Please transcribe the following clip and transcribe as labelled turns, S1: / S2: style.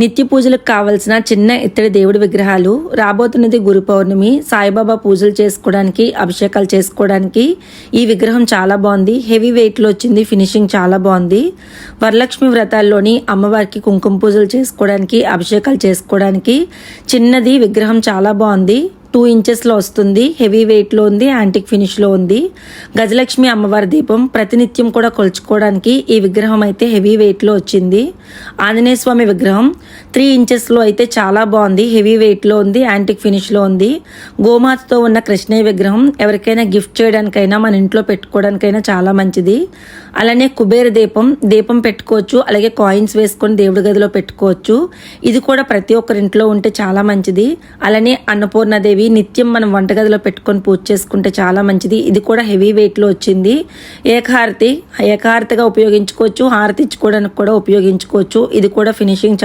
S1: నిత్య పూజలకు కావలసిన చిన్న ఇత్తడి దేవుడి విగ్రహాలు. రాబోతున్నది గురు పౌర్ణమి. సాయిబాబా పూజలు చేసుకోవడానికి, అభిషేకాలు చేసుకోవడానికి ఈ విగ్రహం చాలా బాగుంది. హెవీ వెయిట్లో వచ్చింది. ఫినిషింగ్ చాలా బాగుంది. వరలక్ష్మి వ్రతాల్లోని అమ్మవారికి కుంకుమ పూజలు చేసుకోవడానికి, అభిషేకాలు చేసుకోవడానికి చిన్నది విగ్రహం చాలా బాగుంది. 2 ఇంచెస్లో వస్తుంది. హెవీ వెయిట్లో ఉంది. యాంటిక్ ఫినిష్లో ఉంది. గజలక్ష్మి అమ్మవారి దీపం ప్రతినిత్యం కూడా కొలుచుకోవడానికి ఈ విగ్రహం అయితే హెవీ వెయిట్లో వచ్చింది. ఆంజనేయ స్వామి విగ్రహం 3 ఇంచెస్లో అయితే చాలా బాగుంది. హెవీ వెయిట్లో ఉంది. యాంటిక్ ఫినిష్లో ఉంది. గోమాతతో ఉన్న కృష్ణయ్య విగ్రహం ఎవరికైనా గిఫ్ట్ చేయడానికైనా మన ఇంట్లో పెట్టుకోవడానికైనా చాలా మంచిది. అలానే కుబేర దీపం పెట్టుకోవచ్చు. అలాగే కాయిన్స్ వేసుకొని దేవుడి గదిలో పెట్టుకోవచ్చు. ఇది కూడా ప్రతి ఒక్కరింట్లో ఉంటే చాలా మంచిది. అలానే అన్నపూర్ణాదేవి నిత్యం మనం వంటగదిలో పెట్టుకొని పూజ చేసుకుంటే చాలా మంచిది. ఇది కూడా హెవీ వెయిట్లో వచ్చింది. ఏకహారతిగా ఉపయోగించుకోవచ్చు. హారతి ఇచ్చుకోవడానికి కూడా ఉపయోగించుకోవచ్చు. ఇది కూడా ఫినిషింగ్